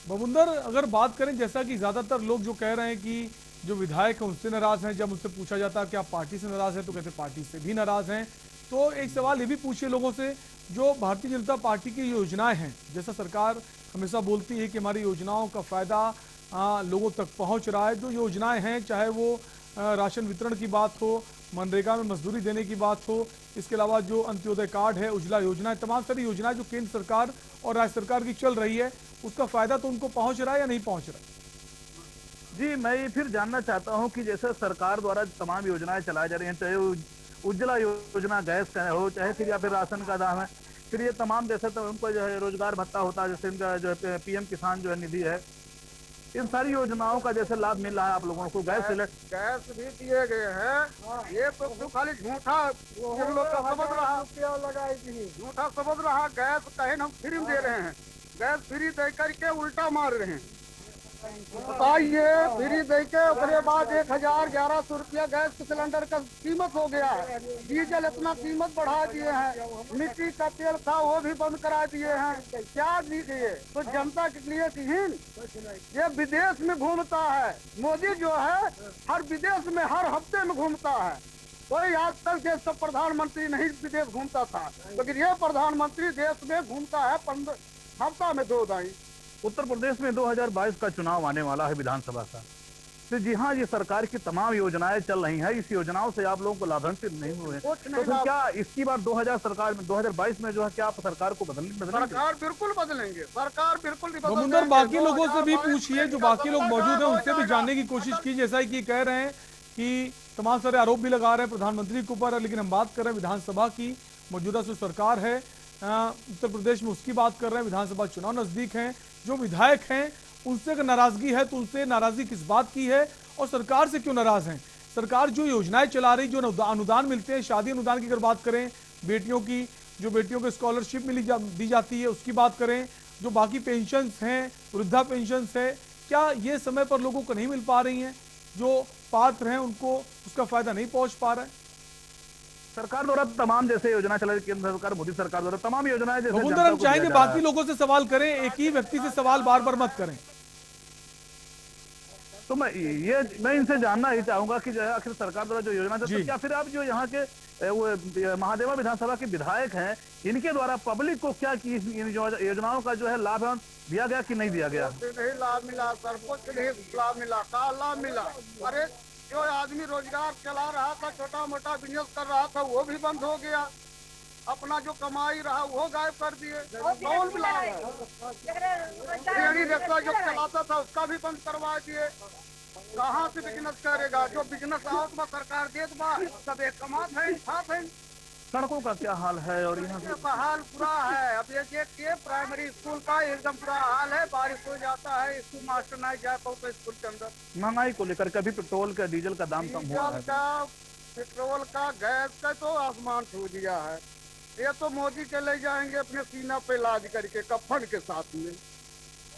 बबुंदर, अगर बात करें जैसा कि ज्यादातर लोग जो कह रहे हैं कि जो विधायक है उनसे नाराज हैं, जब उनसे पूछा जाता है कि आप पार्टी से नाराज हैं तो कहते पार्टी से भी नाराज हैं। तो एक सवाल ये भी पूछिए लोगों से, जो भारतीय जनता पार्टी की योजनाएं हैं, जैसा सरकार हमेशा बोलती है कि हमारी योजनाओं का फायदा लोगों तक पहुंच रहा है, जो योजनाएं हैं चाहे वो राशन वितरण की बात हो, मनरेगा में मजदूरी देने की बात हो, इसके अलावा जो अंत्योदय कार्ड है, उज्ज्वला योजना है, तमाम सारी योजनाएं जो केंद्र सरकार और राज्य सरकार की चल रही है, उसका फायदा तो उनको पहुंच रहा है या नहीं पहुंच रहा है? जी, मैं फिर जानना चाहता हूं कि जैसे सरकार द्वारा तमाम योजनाएं चलाई जा रही हैं, चाहे उज्ज्वला योजना गैस का हो, चाहे फिर या फिर राशन का दाम है, फिर ये तमाम जैसे तो उनको जो है रोजगार भत्ता होता है, जैसे इनका जो है PM किसान जो है निधि है, इन सारी योजनाओं का जैसे लाभ मिल रहा है आप लोगों को। गैस भी दिए गए हैं। ये तो खाली झूठा लोग का समझ रहा, झूठा समझ रहा। गैस कहीं हम फ्री में दे रहे हैं, गैस फ्री दे करके उल्टा मार रहे हैं। बताइए फ्री दे के उसके बाद 1100 रुपया गैस के सिलेंडर का कीमत हो गया है। डीजल इतना कीमत बढ़ा दिए हैं, मिट्टी का तेल था वो भी बंद करा दिए हैं। क्या दीजिए तो जनता के लिए हीन ये विदेश में घूमता है। मोदी जो है हर विदेश में हर हफ्ते में घूमता है। कोई आज तक देश का प्रधानमंत्री नहीं विदेश घूमता था, लेकिन ये प्रधानमंत्री देश में घूमता है 15 हफ्ता में 2 दिन। उत्तर प्रदेश में 2022 का चुनाव आने वाला है विधानसभा का। तो जी हाँ, ये सरकार की तमाम योजनाएं चल रही हैं, इस योजनाओं से आप लोगों को लाभान्वित नहीं हुए, तो फिर क्या इसकी बार 2022 में जो है क्या आप सरकार को बदलेंगे? सरकार बिल्कुल बदलेंगे, सरकार बिल्कुल नहीं बदलेंगे। समुंदर बाकी लोगों से भी पूछिए, जो बाकी लोग मौजूद हैं उनसे भी जानने की कोशिश की। जैसा कि कह रहे हैं कि तमाम सारे आरोप भी लगा रहे हैं प्रधानमंत्री के ऊपर, लेकिन हम बात कर रहे हैं विधानसभा की। मौजूदा जो सरकार है उत्तर प्रदेश में उसकी बात कर रहे हैं। विधानसभा चुनाव नजदीक हैं, जो विधायक हैं उनसे अगर नाराजगी है तो उनसे नाराजगी किस बात की है और सरकार से क्यों नाराज हैं? सरकार जो योजनाएं चला रही, जो अनुदान मिलते हैं, शादी अनुदान की अगर बात करें, बेटियों की जो बेटियों को स्कॉलरशिप दी जाती है उसकी बात करें, जो बाकी पेंशन हैं, वृद्धा पेंशन है, क्या ये समय पर लोगों को नहीं मिल पा रही हैं? जो पात्र हैं उनको उसका फायदा नहीं पहुंच पा रहा है। सरकार द्वारा तमाम जैसे योजना चला रही, केंद्र सरकार मोदी सरकार द्वारा तमाम योजनाएं जैसे हम चाहेंगे बाकी लोगों से सवाल करें, एक ही व्यक्ति से सवाल बार बार मत करें। तो मैं इनसे जानना ही चाहूंगा कि आखिर सरकार द्वारा जो योजना तो क्या फिर आप जो यहाँ के वो महादेवा विधानसभा के विधायक हैं, इनके द्वारा पब्लिक को क्या की इन योजनाओं का जो है लाभ दिया गया कि नहीं दिया गया? नहीं लाभ मिला सर, कुछ नहीं लाभ मिला। का लाभ मिला? अरे जो आदमी रोजगार चला रहा था, छोटा मोटा बिजनेस कर रहा था, वो भी बंद हो गया। अपना जो कमाई रहा वो गायब कर दिए। कौन मिला है? रेहड़ी रिक्शा जो चलाता था उसका भी बंद करवा दिए। कहाँ से बिजनेस करेगा? जो बिजनेस आउट में सरकार देत बा सब एक कमात है, साथ है। सड़कों का क्या हाल है? और यहाँ का हाल बुरा है। अब ये प्राइमरी स्कूल का एकदम बुरा हाल है। बारिश हो जाता है, स्कूल मास्टर नहीं जा पाते स्कूल के अंदर। महंगाई को लेकर कभी पेट्रोल का डीजल का दाम कम हुआ है? पेट्रोल का गैस का तो आसमान छू दिया है। ये तो मोदी के ले जाएंगे अपने सीना पे लाद करके कफन के साथ में,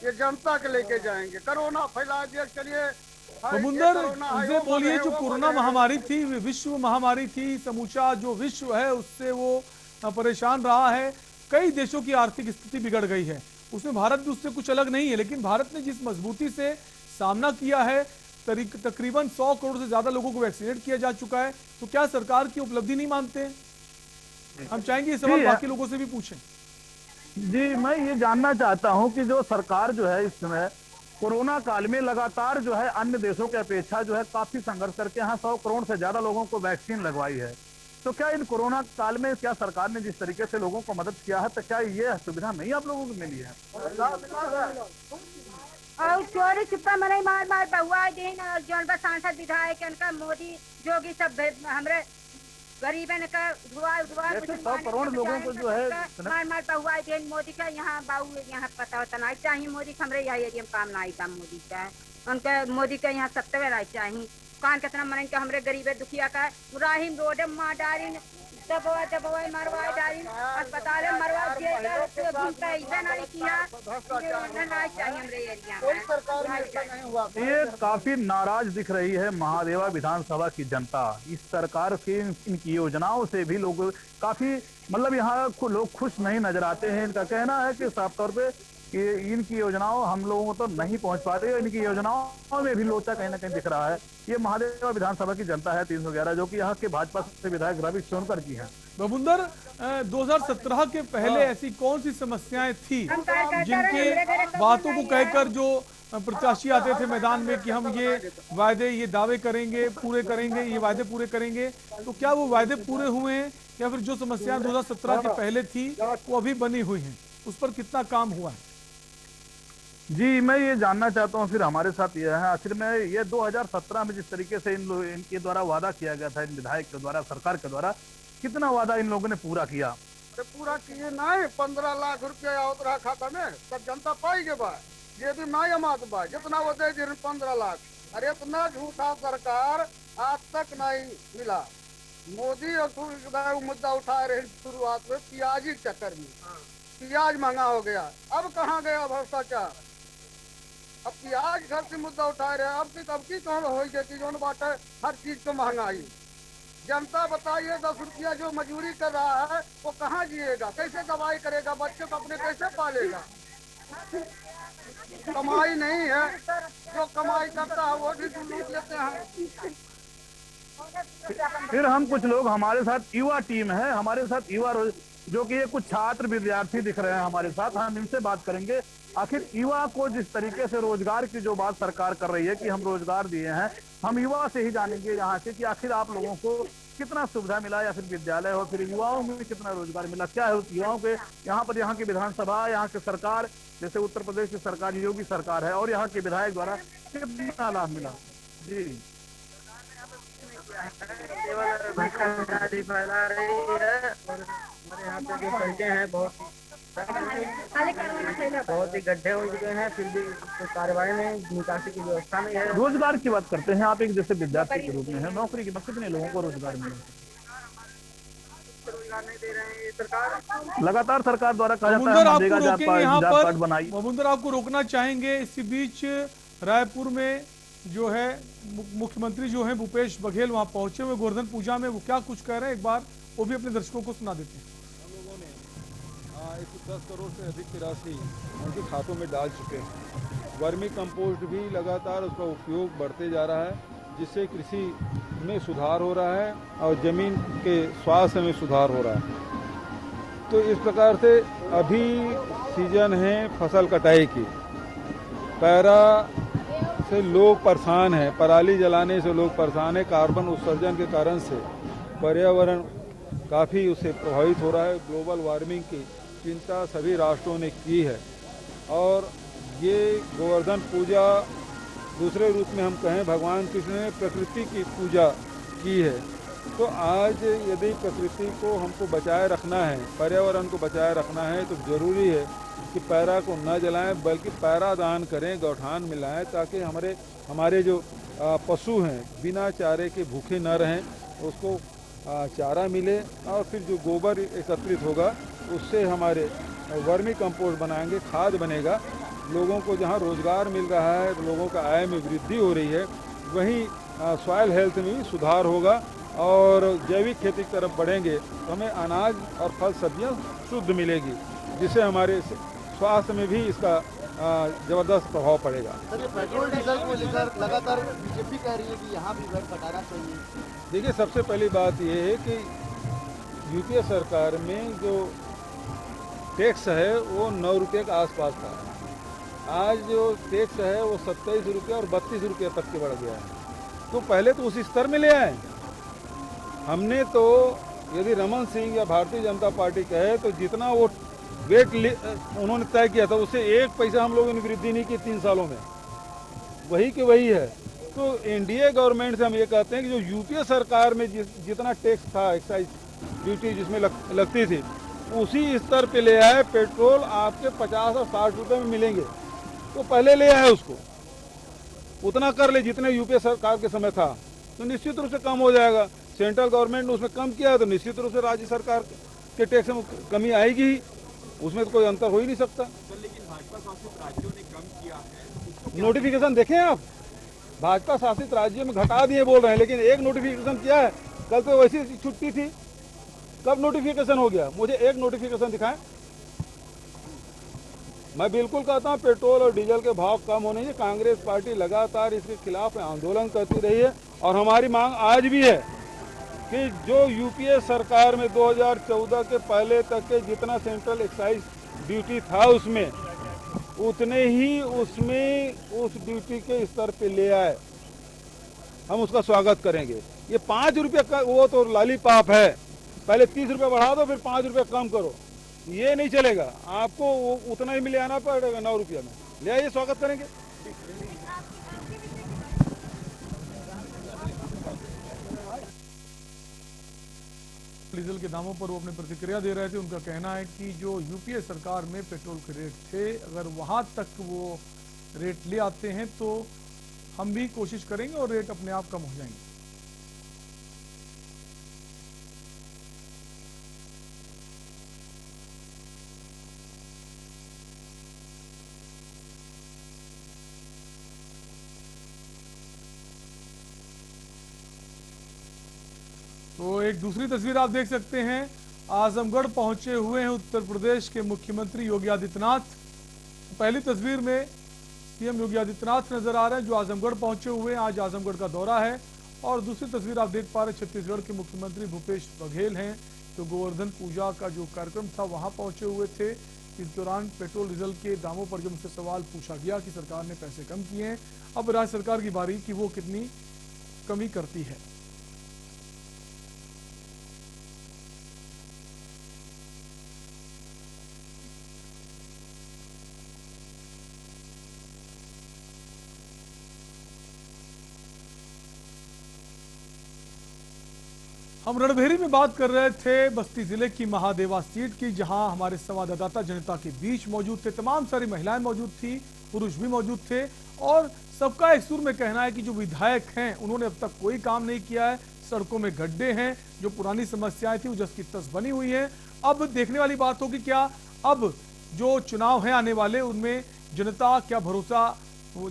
ये जनता के लेके जाएंगे। कोरोना फैला दिया। चलिए समुंदर उनसे बोलिए, जो कोरोना महामारी थी, विश्व महामारी थी, समूचा जो विश्व है उससे वो परेशान रहा है। कई देशों की आर्थिक स्थिति बिगड़ गई है, उसमें भारत भी उससे कुछ अलग नहीं है। लेकिन भारत ने जिस मजबूती से सामना किया है, तकरीबन 100 करोड़ से ज्यादा लोगों को वैक्सीनेट किया जा चुका है, तो क्या सरकार की उपलब्धि नहीं मानते हैं? हम चाहेंगे ये सवाल बाकी लोगों से भी पूछें। जी, मैं ये जानना चाहता हूं कि जो सरकार जो है इस समय कोरोना काल में लगातार जो है अन्य देशों की अपेक्षा जो है काफी संघर्ष करके यहाँ 100 करोड़ से ज्यादा लोगों को वैक्सीन लगवाई है, तो क्या इन कोरोना काल में क्या सरकार ने जिस तरीके से लोगों को मदद किया है, तो क्या ये सुविधा नहीं आप लोगों को मिली है? और चोरी छुपा मरई मार मार बहुआ दिन और जौन बा सांसद विधायक उनका मोदी जोगी सब हमरे गरीबन का धुआ 100 करोड़ लोगों को जो है मार मार बहुआ दिन मोदी का यहाँ बाबू यहाँ पता होता नहीं चाहिए। मोदी हमरे यहाँ एरिया में काम नहीं था मोदी का, उनका मोदी का यहाँ सत्तर आई चाहिए। कान कितना मन के हमरे गरीब दुखिया का राहिम रोड मार डारिन दबवा मरवा डारिन अस्पताल मरवा दिए घूमता इधर नहीं किया नहीं चाहिए हमरे एरिया में। सरकार में ऐसा नहीं हुआ। ये काफी नाराज दिख रही है महादेवा विधानसभा की जनता इस सरकार की इनकी योजनाओं से भी लोग काफी मतलब यहाँ लोग खुश नहीं नजर आते हैं। इनका कहना है कि साफ तौर पे कि इनकी योजनाओं हम लोगों को तो नहीं पहुंच पा रही है, इनकी योजनाओं में भी लोचा कहीं ना कहीं दिख रहा है। ये महादेवा विधानसभा की जनता है 311, जो कि यहाँ के भाजपा से विधायक रवि सोनकर जी हैं। बबुंदर 2017 के पहले ऐसी कौन सी समस्याएं थी जिनके बातों को कहकर जो प्रत्याशी आते थे मैदान में कि हम ये वायदे ये दावे करेंगे, पूरे करेंगे, ये वायदे पूरे करेंगे, तो क्या वो वायदे पूरे हुए हैं या फिर जो समस्याएं 2017 के पहले थी वो अभी बनी हुई हैं, उस पर कितना काम हुआ है? जी, मैं ये जानना चाहता हूँ फिर हमारे साथ यह है आखिर में ये 2017 में जिस तरीके से इनके द्वारा वादा किया गया था, इन विधायक के द्वारा, सरकार के द्वारा, कितना वादा इन लोगों ने पूरा किया? पूरा किए नहीं। 15 लाख रुपया आवत रहा खाता में, सब जनता पाई के बा, ये भी ना अमात बा जितना वो दे 15 लाख। अरे इतना झूठा सरकार आज तक नहीं मिला। मोदी और मुद्दा उठाए रहे शुरुआत में प्याजी चक्कर में, प्याज महंगा हो गया। अब कहाँ गया भ्रष्टाचार? अब की आज घर से मुद्दा उठा रहे, अब की कौन होगी कि जो बात है हर चीज को महंगाई। जनता बताइए 10 रुपया जो मजदूरी कर रहा है वो कहाँ जिएगा, कैसे दवाई करेगा, बच्चे को अपने कैसे पालेगा। कमाई नहीं है, जो कमाई करता है वो भी लूट लेते हैं। फिर हम कुछ लोग, हमारे साथ युवा टीम है, हमारे साथ युवा जो कि ये कुछ छात्र विद्यार्थी दिख रहे हैं हमारे साथ, हम इनसे बात करेंगे। आखिर युवा को जिस तरीके से रोजगार की जो बात सरकार कर रही है कि हम रोजगार दिए हैं, हम युवा से ही जानेंगे यहाँ से कि आखिर आप लोगों को कितना सुविधा मिला, या फिर विद्यालय और फिर युवाओं में भी कितना रोजगार मिला, क्या है उस युवाओं के यहाँ पर, यहाँ की विधानसभा, यहाँ की सरकार, जैसे उत्तर प्रदेश की सरकार योगी सरकार है, और यहाँ के विधायक द्वारा कितना लाभ मिला। जी भ्रष्टाचारी फैला रही है और हमारे यहाँ पे जो सड़कें हैं बहुत ही गड्ढे हो चुके हैं, फिर भी कार्रवाई में निकासी की व्यवस्था नहीं है। रोजगार की बात करते हैं, आप एक जैसे विद्यार्थी के रूप में है, नौकरी की बात, कितने लोगों को रोजगार मिला? नहीं दे रहे हैं ये सरकार। लगातार सरकार द्वारा कहा जाता ममुंदर है आपको देगा रोकेंगे यहाँ जात पर, पात बनाई। ममुंदर आपको रोकना चाहेंगे। इसी बीच रायपुर में जो है मुख्यमंत्री जो है भूपेश बघेल वहां पहुंचे हुए गोवर्धन पूजा में, वो क्या कुछ कह रहे हैं एक बार वो भी अपने दर्शकों को सुना देते हैं। हम लोगों ने 110 करोड़ से अधिक की राशि उनके खातों में डाल चुके हैं। वर्मी कंपोस्ट भी लगातार उसका उपयोग बढ़ते जा रहा है, जिससे कृषि में सुधार हो रहा है और ज़मीन के स्वास्थ्य में सुधार हो रहा है। तो इस प्रकार से अभी सीजन है फसल कटाई की, पैरा से लोग परेशान हैं, पराली जलाने से लोग परेशान हैं, कार्बन उत्सर्जन के कारण से पर्यावरण काफ़ी उससे प्रभावित हो रहा है। ग्लोबल वार्मिंग की चिंता सभी राष्ट्रों ने की है और ये गोवर्धन पूजा दूसरे रूप में हम कहें भगवान कृष्ण ने प्रकृति की पूजा की है। तो आज यदि प्रकृति को हमको बचाए रखना है, पर्यावरण को बचाए रखना है, तो ज़रूरी है कि पैरा को न जलाएं बल्कि पैरा दान करें, गौठान में लाएं, ताकि हमारे जो पशु हैं बिना चारे के भूखे न रहें, उसको चारा मिले और फिर जो गोबर एकत्रित होगा उससे हमारे वर्मी कंपोस्ट बनाएंगे, खाद बनेगा। लोगों को जहां रोज़गार मिल रहा है, लोगों का आय में वृद्धि हो रही है, वहीं सॉइल हेल्थ में भी सुधार होगा और जैविक खेती की तरफ बढ़ेंगे तो हमें अनाज और फल सब्जियां शुद्ध मिलेगी, जिससे हमारे स्वास्थ्य में भी इसका जबरदस्त प्रभाव पड़ेगा। सर, ये पेट्रोल डीजल को लेकर लगातार बीजेपी कह रही है कि यहाँ भी वैट घटाना चाहिए। देखिए, सबसे पहली बात ये है कि यूपीए सरकार में जो टैक्स है वो 9 रुपये के आसपास था। आज जो टैक्स है वो 27 रुपये और 32 रुपये तक के बढ़ गया है। तो पहले तो उस स्तर में ले आए। हमने तो यदि रमन सिंह या भारतीय जनता पार्टी कहे तो जितना वो वेट उन्होंने तय किया था उससे 1 पैसा हम लोगों ने वृद्धि नहीं की 3 सालों में, वही के वही है। तो एनडीए गवर्नमेंट से हम ये कहते हैं कि जो यूपीए सरकार में जितना टैक्स था, एक्साइज ड्यूटी जिसमें लगती थी, उसी स्तर पे ले आए। पेट्रोल आपके 50 और 60 रुपये में मिलेंगे, तो पहले ले आए उसको, उतना कर ले जितने यूपीए सरकार के समय था, तो निश्चित रूप से कम हो जाएगा। सेंट्रल गवर्नमेंट ने उसमें कम किया तो निश्चित रूप से राज्य सरकार के टैक्स में कमी आएगी ही, उसमें तो कोई अंतर हो ही नहीं सकता। लेकिन भाजपा शासित राज्यों ने कम किया है, नोटिफिकेशन देखें आप, भाजपा शासित राज्यों में घटा दिए बोल रहे हैं, लेकिन एक नोटिफिकेशन किया है। कल तो वैसी छुट्टी थी, कब नोटिफिकेशन हो गया? मुझे एक नोटिफिकेशन दिखाएं। मैं बिल्कुल कहता हूं पेट्रोल और डीजल के भाव कम होने चाहिए। कांग्रेस पार्टी लगातार इसके खिलाफ आंदोलन करती रही है और हमारी मांग आज भी है कि जो यूपीए सरकार में 2014 के पहले तक के जितना सेंट्रल एक्साइज ड्यूटी था उसमें उतने ही उसमें उस ड्यूटी के स्तर पे ले आए, हम उसका स्वागत करेंगे। ये 5 रुपये का वो तो लॉलीपॉप है, पहले 30 रुपये बढ़ा दो फिर 5 रुपये कम करो, ये नहीं चलेगा। आपको उतना ही ले आना पड़ेगा 9 रुपये में, ले आइए, स्वागत करेंगे। डीजल के दामों पर वो अपनी प्रतिक्रिया दे रहे थे। उनका कहना है कि जो यूपीए सरकार में पेट्रोल के रेट थे, अगर वहां तक वो रेट ले आते हैं तो हम भी कोशिश करेंगे और रेट अपने आप कम हो जाएंगे। एक दूसरी तस्वीर आप देख सकते हैं, आजमगढ़ पहुंचे हुए हैं उत्तर प्रदेश के मुख्यमंत्री योगी आदित्यनाथ। पहली तस्वीर में सीएम योगी आदित्यनाथ नजर आ रहे हैं जो आजमगढ़ पहुंचे हुए हैं, आज आजमगढ़ का दौरा है। और दूसरी तस्वीर आप देख पा रहे हैं, छत्तीसगढ़ के मुख्यमंत्री भूपेश बघेल हैं जो गोवर्धन पूजा का जो कार्यक्रम था वहां पहुंचे हुए थे। इस दौरान पेट्रोल डीजल के दामों पर जब उनसे सवाल पूछा गया कि सरकार ने पैसे कम किए हैं, अब राज्य सरकार की बारी कि वो कितनी कमी करती है। हम रणभेरी में बात कर रहे थे बस्ती जिले की महादेवा सीट की, जहां हमारे संवाददाता जनता के बीच मौजूद थे। तमाम सारी महिलाएं मौजूद थी, पुरुष भी मौजूद थे और सबका एक सुर में कहना है कि जो विधायक हैं उन्होंने अब तक कोई काम नहीं किया है। सड़कों में गड्ढे हैं, जो पुरानी समस्याएं थी वो जस की तस बनी हुई है। अब देखने वाली बात होगी क्या अब जो चुनाव है आने वाले उनमें जनता क्या भरोसा वो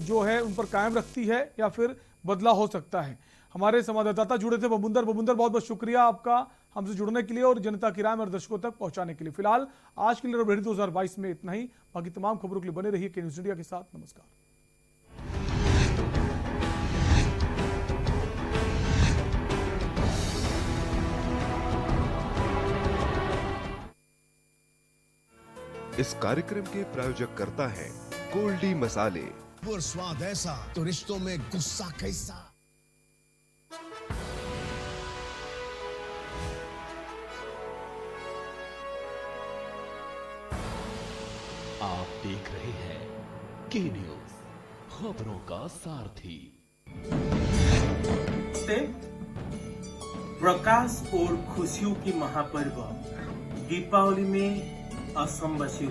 जो है उन पर कायम रखती है या फिर बदलाव हो सकता है। हमारे संवाददाता जुड़े थे बबुंदर बहुत बहुत शुक्रिया आपका हमसे जुड़ने के लिए और जनता की राय हमारे दर्शकों तक पहुंचाने के लिए। फिलहाल आज के लिए रणभेरी 2022 में इतना ही। बाकी तमाम खबरों के लिए बने रहिए के न्यूज़ इंडिया के साथ। नमस्कार। इस कार्यक्रम के प्रायोजक करता है गोल्डी मसाले। और स्वाद ऐसा तो रिश्तों में गुस्सा कैसा। आप देख रहे हैं के न्यूज़, खबरों का सारथी। प्रकाश और खुशियों की महापर्व दीपावली में असम बसे